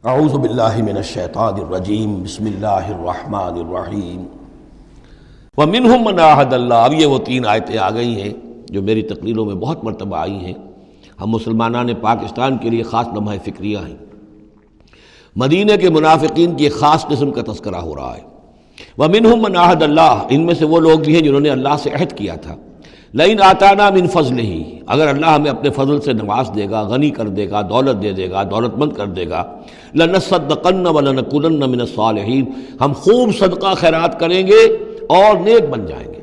اعوذ باللہ من الشیطان الرجیم بسم اللہ الرحمن الرحیم ومنہم من عاہد اللہ۔ اب یہ وہ تین آیتیں آ گئی ہیں جو میری تقریروں میں بہت مرتبہ آئی ہیں۔ ہم مسلمانان پاکستان کے لیے خاص لمحہ فکریہ ہیں۔ مدینہ کے منافقین کی ایک خاص قسم کا تذکرہ ہو رہا ہے۔ ومنہم من عاہد اللہ، ان میں سے وہ لوگ بھی ہیں جنہوں نے اللہ سے عہد کیا تھا، لئن آتانا من فضلہ، اگر اللہ ہمیں اپنے فضل سے نواز دے گا، غنی کر دے گا، دولت دے دے گا، دولت مند کر دے گا، لنصدقن ولنکونن من الصالحین، ہم خوب صدقہ خیرات کریں گے اور نیک بن جائیں گے۔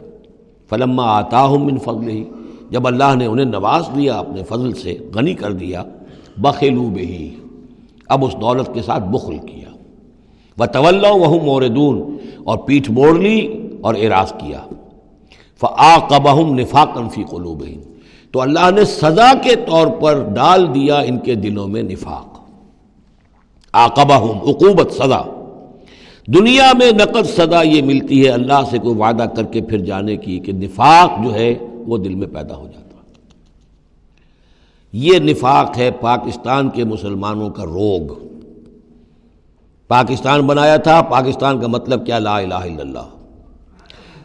فلما آتاہم من فضلہ، جب اللہ نے انہیں نواز دیا اپنے فضل سے، غنی کر دیا، بخلوا بہ، اب اس دولت کے ساتھ بخل کیا، وتولوا وہم معرضون، اور پیٹھ موڑ لی اور اعراض کیا، فعاقبہم نفاقا فی قلوبہم، تو اللہ نے سزا کے طور پر ڈال دیا ان کے دلوں میں نفاق۔ عاقبہم، عقوبت، سزا۔ دنیا میں نقد سزا یہ ملتی ہے اللہ سے کوئی وعدہ کر کے پھر جانے کی کہ نفاق جو ہے وہ دل میں پیدا ہو جاتا ہے۔ یہ نفاق ہے پاکستان کے مسلمانوں کا روگ۔ پاکستان بنایا تھا، پاکستان کا مطلب کیا؟ لا الہ الا اللہ۔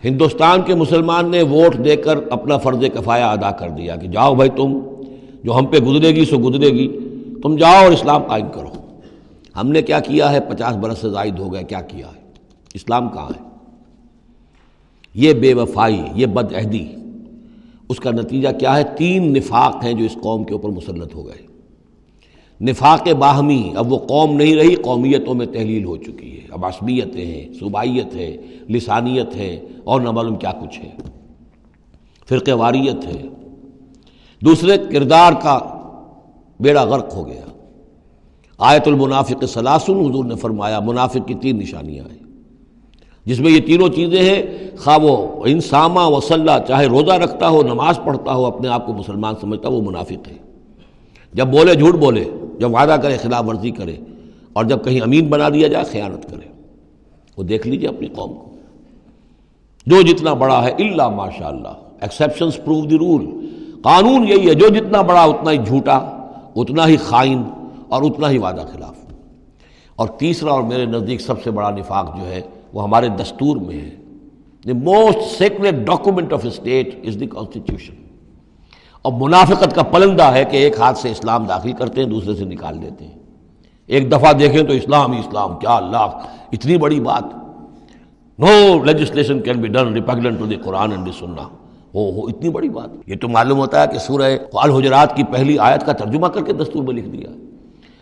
ہندوستان کے مسلمان نے ووٹ دے کر اپنا فرض کفایہ ادا کر دیا کہ جاؤ بھائی، تم جو ہم پہ گزرے گی سو گزرے گی، تم جاؤ اور اسلام قائم کرو۔ ہم نے کیا کیا ہے؟ 50 برس سے زائد ہو گئے، کیا کیا ہے؟ اسلام کہاں ہے؟ یہ بے وفائی، یہ بد عہدی، اس کا نتیجہ کیا ہے؟ 3 نفاق ہیں جو اس قوم کے اوپر مسلط ہو گئے۔ نفاق باہمی، اب وہ قوم نہیں رہی، قومیتوں میں تحلیل ہو چکی ہے، اب عصبیتیں ہیں، صوبائیت ہے، لسانیت ہے، اور نہ معلوم کیا کچھ ہے، فرقہ واریت ہے۔ دوسرے، کردار کا بیڑا غرق ہو گیا۔ آیت المنافق ثلاث، حضور نے فرمایا منافق کی 3 نشانیاں ہیں، جس میں یہ تینوں چیزیں ہیں، خواہ وہ انسامہ وصلہ، چاہے روزہ رکھتا ہو، نماز پڑھتا ہو، اپنے آپ کو مسلمان سمجھتا ہو، وہ منافق ہے۔ جب بولے جھوٹ بولے، جب وعدہ کرے خلاف ورزی کرے، اور جب کہیں امین بنا دیا جائے خیانت کرے۔ وہ دیکھ لیجئے اپنی قوم کو، جو جتنا بڑا ہے الا ماشاء اللہ، ایکسیپشنز پروو دی رول، قانون یہی ہے، جو جتنا بڑا اتنا ہی جھوٹا، اتنا ہی خائن، اور اتنا ہی وعدہ خلاف۔ اور تیسرا اور میرے نزدیک سب سے بڑا نفاق جو ہے وہ ہمارے دستور میں ہے۔ The most secret document of state is the constitution. اور منافقت کا پلندہ ہے کہ ایک ہاتھ سے اسلام داخل کرتے ہیں، دوسرے سے نکال دیتے ہیں۔ ایک دفعہ دیکھیں تو اسلام ہی اسلام، کیا اللہ، اتنی بڑی بات، no legislation can be done repugnant to the Quran and the Sunnah, اتنی بڑی بات۔ یہ تو معلوم ہوتا ہے کہ سورہ الحجرات کی پہلی آیت کا ترجمہ کر کے دستور میں لکھ دیا،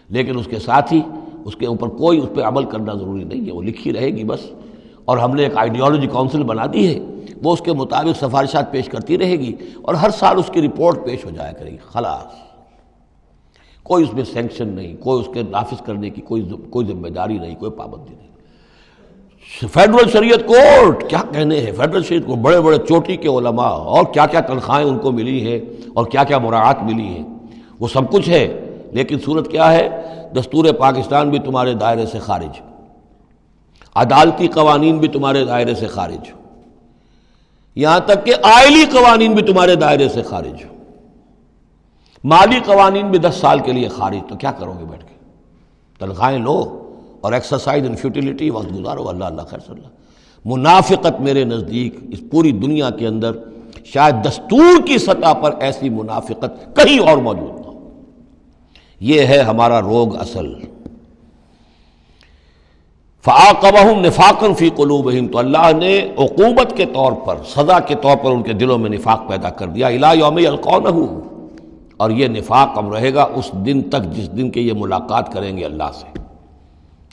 لیکن اس کے ساتھ ہی اس کے اوپر کوئی اس پہ عمل کرنا ضروری نہیں ہے، وہ لکھی رہے گی بس۔ اور ہم نے ایک آئیڈیالوجی کونسل بنا دی ہے، وہ اس کے مطابق سفارشات پیش کرتی رہے گی، اور ہر سال اس کی رپورٹ پیش ہو جایا کرے گی، خلاص۔ کوئی اس میں سینکشن نہیں، کوئی اس کے نافذ کرنے کی کوئی ذمہ داری نہیں، کوئی پابندی نہیں۔ فیڈرل شریعت کورٹ، کیا کہنے ہیں فیڈرل شریعت کو، بڑے بڑے چوٹی کے علماء، اور کیا کیا تنخواہیں ان کو ملی ہیں، اور کیا کیا مراعات ملی ہیں، وہ سب کچھ ہے، لیکن صورت کیا ہے؟ دستور پاکستان بھی تمہارے دائرے سے خارج، عدالتی قوانین بھی تمہارے دائرے سے خارج، یہاں تک کہ آئلی قوانین بھی تمہارے دائرے سے خارج، مالی قوانین بھی 10 سال کے لیے خارج۔ تو کیا کرو گے بیٹھ کے؟ تنخواہیں لو اور ایکسرسائز ان فیوٹیلیٹی، وقت گزارو، اللہ اللہ خیر صلی اللہ۔ منافقت میرے نزدیک اس پوری دنیا کے اندر شاید دستور کی سطح پر ایسی منافقت کہیں اور موجود نہ ہو۔ یہ ہے ہمارا روگ اصل۔ فعاقبہم نفاقا فی قلوبہم، تو اللہ نے عقوبت کے طور پر، سزا کے طور پر ان کے دلوں میں نفاق پیدا کر دیا، الی یوم یلقونہ، اور یہ نفاق اب رہے گا اس دن تک جس دن کے یہ ملاقات کریں گے اللہ سے۔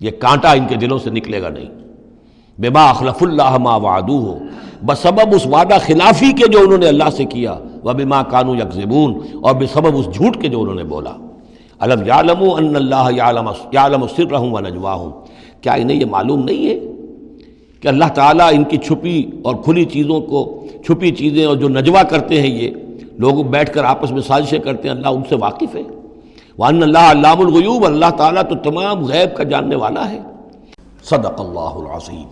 یہ کانٹا ان کے دلوں سے نکلے گا نہیں۔ بما اخلف اللہ ما وعدوہ، بسبب اس وعدہ خلافی کے جو انہوں نے اللہ سے کیا، وبما کانوا یکذبون، اور بسبب اس جھوٹ کے جو انہوں نے بولا۔ الم یعلموا ان اللہ یعلم سرہم ونجواہم، کیا انہیں یہ معلوم نہیں ہے کہ اللہ تعالیٰ ان کی چھپی اور کھلی چیزوں کو، چھپی چیزیں اور جو نجوا کرتے ہیں یہ لوگ بیٹھ کر آپس میں سازشیں کرتے ہیں، اللہ ان سے واقف ہے۔ وَأَنَّ اللَّهَ عَلَّامُ الْغُیُوبِ، اللہ تعالیٰ تو تمام غیب کا جاننے والا ہے۔ صدق اللہ العظیم۔